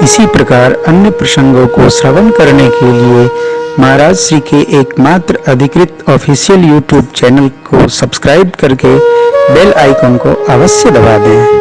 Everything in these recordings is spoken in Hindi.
इसी प्रकार अन्य प्रसंगों को श्रवण करने के लिए महाराज श्री के एकमात्र अधिकृत ऑफिशियल यूट्यूब चैनल को सब्सक्राइब करके बेल आइकन को अवश्य दबा दें।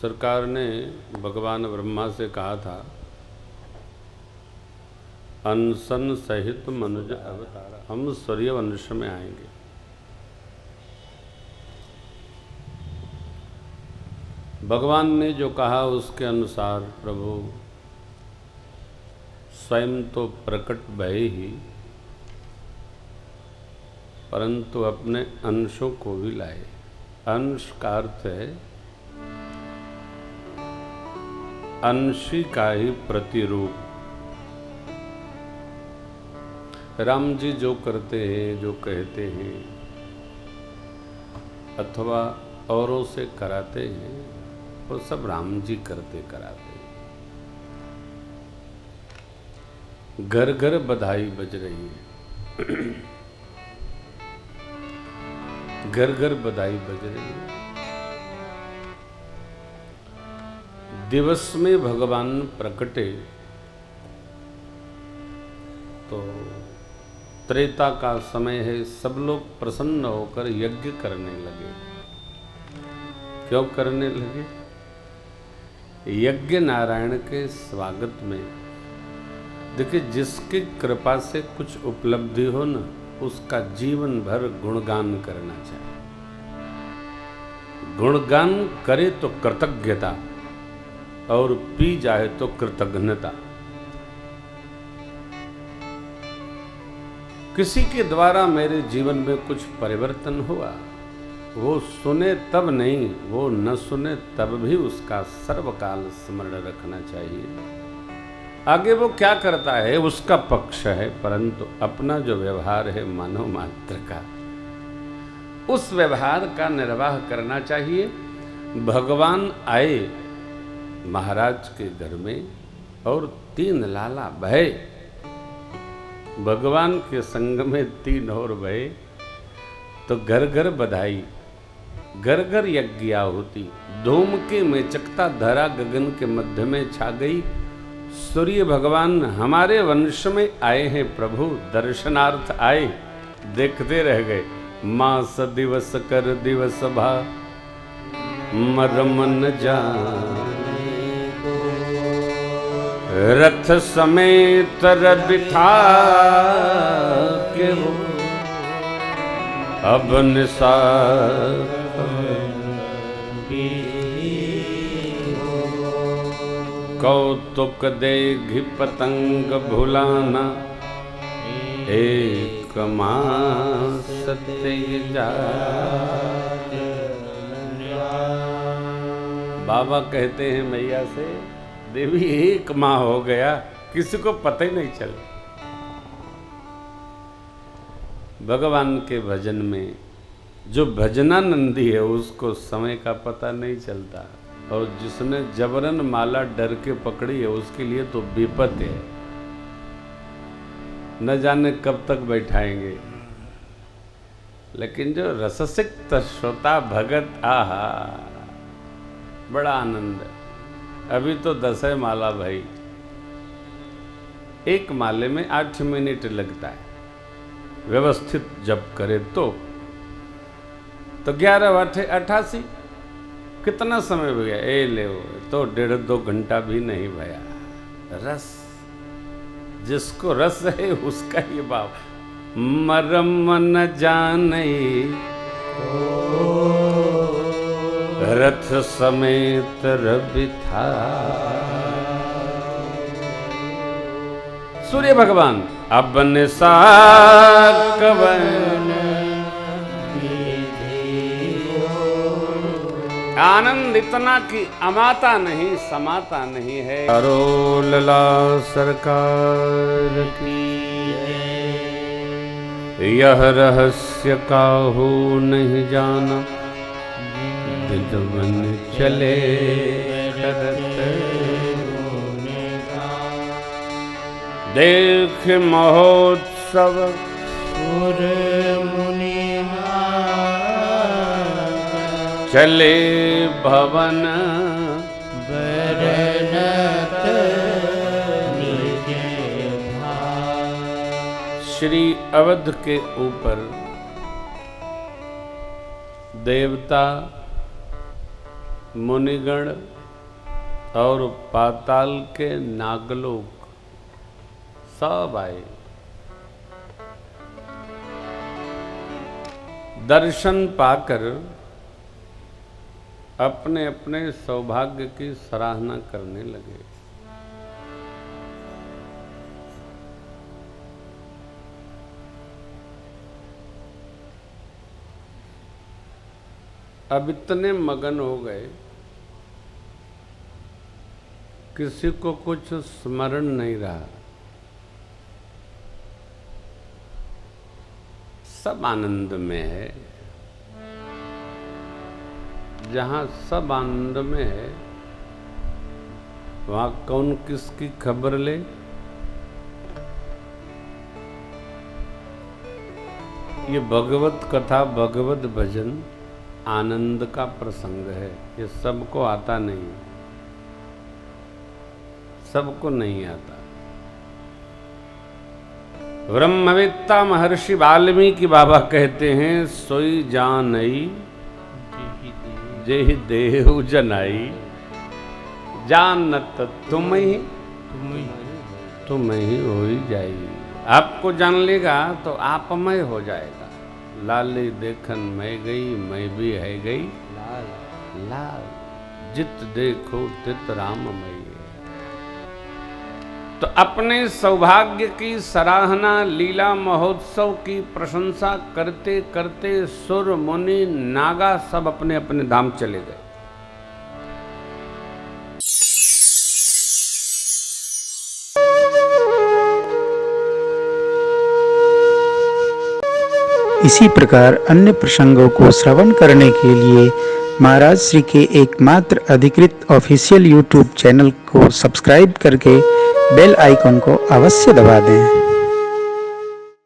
सरकार ने भगवान ब्रह्मा से कहा था, अनशन सहित मनुज अवतार, हम सूर्यवंश में आएंगे। भगवान ने जो कहा उसके अनुसार प्रभु स्वयं तो प्रकट भय ही, परंतु अपने अंशों को भी लाए। अंश का अर्थ है अंशी का ही प्रतिरूप। राम जी जो करते हैं, जो कहते हैं अथवा औरों से कराते हैं, वो सब राम जी करते कराते हैं। घर घर बधाई बज रही है, घर घर बधाई बज रही है। दिवस में भगवान प्रकटे तो त्रेता का समय है, सब लोग प्रसन्न होकर यज्ञ करने लगे। क्यों करने लगे? यज्ञ नारायण के स्वागत में। देखिए, जिसकी कृपा से कुछ उपलब्धि हो ना, उसका जीवन भर गुणगान करना चाहिए। गुणगान करे तो कृतज्ञता, और पी जाए तो कृतज्ञता। किसी के द्वारा मेरे जीवन में कुछ परिवर्तन हुआ, वो सुने तब नहीं, वो न सुने तब भी उसका सर्वकाल स्मरण रखना चाहिए। आगे वो क्या करता है उसका पक्ष है, परंतु अपना जो व्यवहार है मानव मात्र का, उस व्यवहार का निर्वाह करना चाहिए। भगवान आए महाराज के घर में और 3 लाला भय। भगवान के संग में 3 और भय, तो घर घर बधाई, घर घर यज्ञ होती। धूम के में चकता धरा गगन के मध्य में छा गई। सूर्य भगवान हमारे वंश में आए हैं प्रभु, दर्शनार्थ आए, देखते रह गए। मास दिवस कर दिवस भा मरम न जाने, रथ समेत बिठा के वो अब निशा कौतुक देघि पतंग भुलाना, एक मास तेजा। बाबा कहते हैं मैया से, देवी 1 माह हो गया, किसी को पता ही नहीं चला। भगवान के भजन में जो भजनानंदी है उसको समय का पता नहीं चलता, और जिसने जबरन माला डर के पकड़ी है उसके लिए तो विपत है, न जाने कब तक बैठाएंगे। लेकिन जो रससिक्त श्रोता भगत, आहा बड़ा आनंद है। अभी तो 10 माला भाई, 1 माले में 8 मिनट लगता है, व्यवस्थित जप करे तो 11 8 88 कितना समय हो गया? ए ले तो 1.5-2 घंटा भी नहीं भया। रस, जिसको रस है उसका ये भाव। मरम न जाने रथ समेत रवि था। सूर्य भगवान अब निशा कवन, आनंद इतना कि अमाता नहीं समाता नहीं है। लला सरकार की यह रहस्य काहू नहीं जाना, तिज मन चले करत देख महोत्सव सुर मुनि चले भवन बरनत निज भाग। श्री अवध के ऊपर देवता मुनिगण और पाताल के नागलोक सब आए। दर्शन पाकर अपने अपने सौभाग्य की सराहना करने लगे। अब इतने मगन हो गए, किसी को कुछ स्मरण नहीं रहा। सब आनंद में है। जहां सब आनंद में है वहां कौन किसकी खबर ले। ये भगवत कथा भगवत भजन आनंद का प्रसंग है। ये सबको आता नहीं, सबको नहीं आता। ब्रह्मवेत्ता महर्षि वाल्मीकि बाबा कहते हैं, सोई जानई जेहि देहु जनाई, जानत तुम ही हो ही जाई। आपको जान लेगा तो आपमय हो जाएगा। लाली देखन मैं गई, मैं भी है गई लाल, जित देखो तित राममय। तो अपने सौभाग्य की सराहना, लीला महोत्सव की प्रशंसा करते करते सुर मुनि नागा सब अपने अपने धाम चले गए। इसी प्रकार अन्य प्रसंगों को श्रवण करने के लिए महाराज श्री के एकमात्र अधिकृत ऑफिशियल यूट्यूब चैनल को सब्सक्राइब करके बेल आइकन को अवश्य दबा दें।